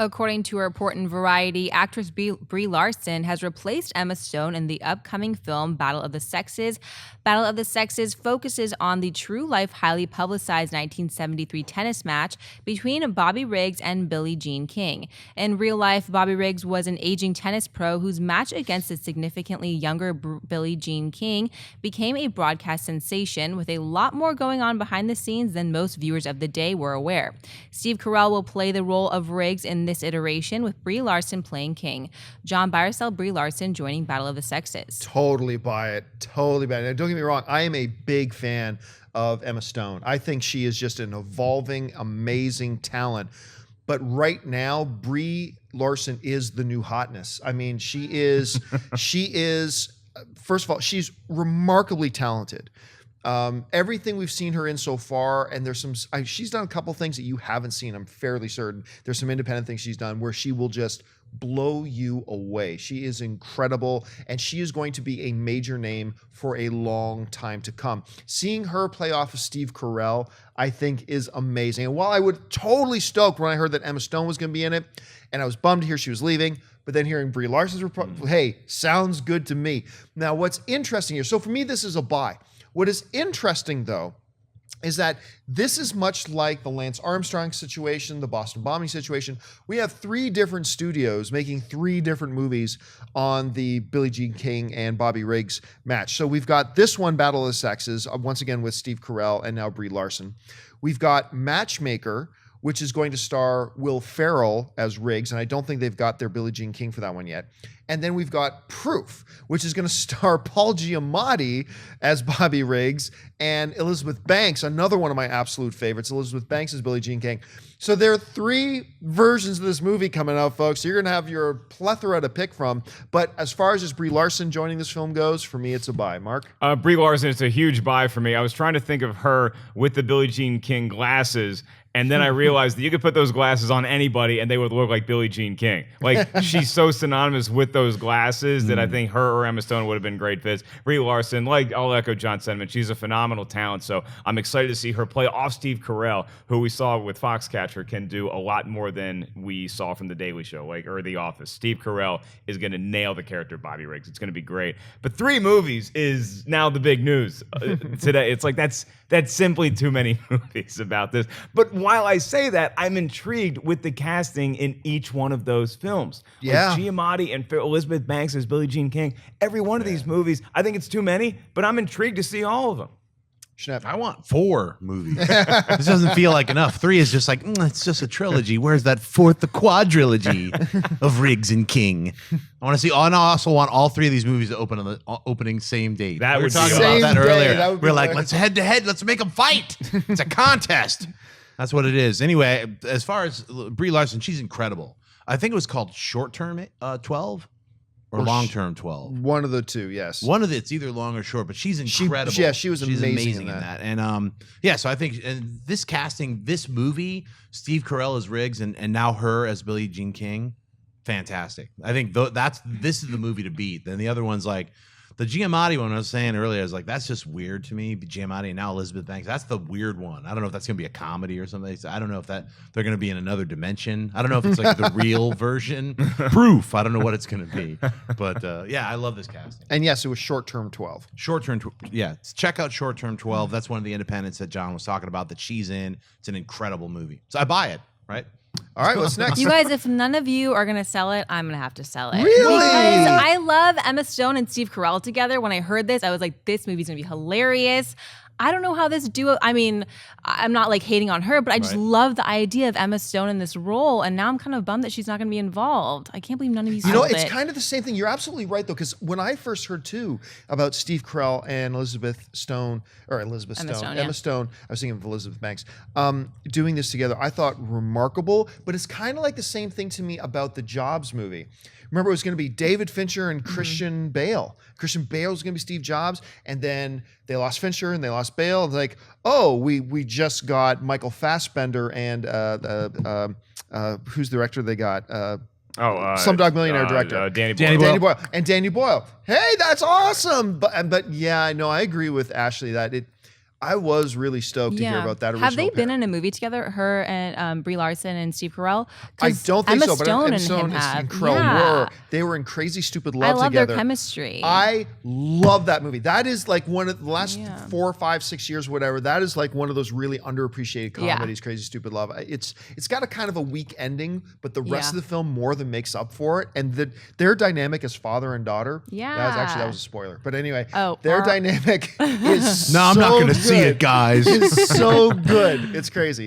According to a report in Variety, actress Brie Larson has replaced Emma Stone in the upcoming film Battle of the Sexes. Battle of the Sexes focuses on the true-life, highly publicized 1973 tennis match between Bobby Riggs and Billie Jean King. In real life, Bobby Riggs was an aging tennis pro whose match against a significantly younger Billie Jean King became a broadcast sensation, with a lot more going on behind the scenes than most viewers of the day were aware. Steve Carell will play the role of Riggs in this iteration, with Brie Larson playing King. John, buy or sell Brie Larson joining Battle of the Sexes? Totally buy it. Totally buy it. Now, don't get me wrong. I am a big fan of Emma Stone. I think she is just an evolving, amazing talent. But right now, Brie Larson is the new hotness. I mean, she is, first of all, she's remarkably talented. Everything we've seen her in so far, and there's some, she's done a couple things that you haven't seen. I'm fairly certain there's some independent things she's done where she will just blow you away. She is incredible, and she is going to be a major name for a long time to come. Seeing her play off of Steve Carell, I think, is amazing. And while I would totally stoked when I heard that Emma Stone was going to be in it, and I was bummed to hear she was leaving, but then hearing Brie Larson's hey, sounds good to me. Now, what's interesting here, so for me, this is a buy. What is interesting, though, is that this is much like the Lance Armstrong situation, the Boston bombing situation. We have 3 different studios making 3 different movies on the Billie Jean King and Bobby Riggs match. So we've got this one, Battle of the Sexes, once again with Steve Carell and now Brie Larson. We've got Matchmaker, which is going to star Will Ferrell as Riggs, and I don't think they've got their Billie Jean King for that one yet. And then we've got Proof, which is going to star Paul Giamatti as Bobby Riggs and Elizabeth Banks, another one of my absolute favorites. Elizabeth Banks as Billie Jean King. So there are 3 versions of this movie coming out, folks. So you're going to have your plethora to pick from. But as far as just Brie Larson joining this film goes, for me, it's a buy. Mark? Brie Larson, it's a huge buy for me. I was trying to think of her with the Billie Jean King glasses, and then I realized that you could put those glasses on anybody and they would look like Billie Jean King. Like, she's so synonymous with those glasses that I think her or Emma Stone would have been great fits. Brie Larson, like, I'll echo John's sentiment. She's a phenomenal talent, so I'm excited to see her play off Steve Carell, who we saw with Foxcatcher can do a lot more than we saw from The Daily Show, like, or The Office. Steve Carell is going to nail the character of Bobby Riggs. It's going to be great. But 3 movies is now the big news today. It's like, that's simply too many movies about this. But while I say that, I'm intrigued with the casting in each one of those films. Yeah. Like Giamatti and Elizabeth Banks as Billie Jean King. Every one of these movies, I think it's too many, but I'm intrigued to see all of them. I want 4 movies. This doesn't feel like enough. 3 is just like, it's just a trilogy. Where's that 4th, the quadrilogy of Riggs and King? I want to see, and I also want all 3 of these movies to open on the opening same date. That we were would be talking awesome. about that Same day, earlier. that would be We're like, nice. let's head to head. Let's make them fight. It's a contest. That's what it is. Anyway, as far as Brie Larson, she's incredible. I think it was called Short Term 12 or Long Term 12. One of the 2, yes. One of it's either long or short, but she's incredible. She was she's amazing in in that. And so I think this casting, this movie, Steve Carell as Riggs, and now her as Billie Jean King, fantastic. I think this is the movie to beat. Then the other one's like the Giamatti one I was saying earlier. I was like, that's just weird to me. Giamatti and now Elizabeth Banks. That's the weird one. I don't know if that's gonna be a comedy or something. I don't know if they're gonna be in another dimension. I don't know if it's like the real version. Proof. I don't know what it's gonna be. But I love this casting. And yes, it was Short Term 12. Short Term, check out Short Term 12. That's one of the independents that John was talking about that she's in. It's an incredible movie. So I buy it, right? All right, what's next? You guys, if none of you are going to sell it, I'm going to have to sell it. Really? Because I love Emma Stone and Steve Carell together. When I heard this, I was like, this movie's going to be hilarious. I don't know how this duo, I mean, I'm not like hating on her, but I just love the idea of Emma Stone in this role. And now I'm kind of bummed that she's not going to be involved. I can't believe none of you sold it. It's kind of the same thing. You're absolutely right, though, because when I first heard, too, about Steve Carell and Emma Stone, I was thinking of Elizabeth Banks, doing this together, I thought remarkable, but it's kind of like the same thing to me about the Jobs movie. Remember, it was going to be David Fincher and Christian Bale. Christian Bale was going to be Steve Jobs, and then they lost Fincher and they lost Bale. It's like, oh, we just got Michael Fassbender and who's the director they got? Slumdog Millionaire director. Danny Boyle. And Danny Boyle. Hey, that's awesome. But yeah, no, I agree with Ashley that I was really stoked to hear about that original Have they been pair. in a movie together? Her and Brie Larson and Steve Carell? I 'Cause don't think Emma so, but Stone Emma and Stone him and have. Carell Yeah. were. They were in Crazy Stupid I Love love together. their chemistry. I love that movie. That is like one of the last Yeah. 4, 5, 6 years, whatever. That is like one of those really underappreciated Yeah. comedies, Crazy Stupid Love. It's got a kind of a weak ending, but the rest Yeah. of the film more than makes up for it. And their dynamic as father and daughter. That was a spoiler. But anyway, Oh, their or- dynamic is No, I'm not so going to see good. it, guys. It's so good. It's crazy.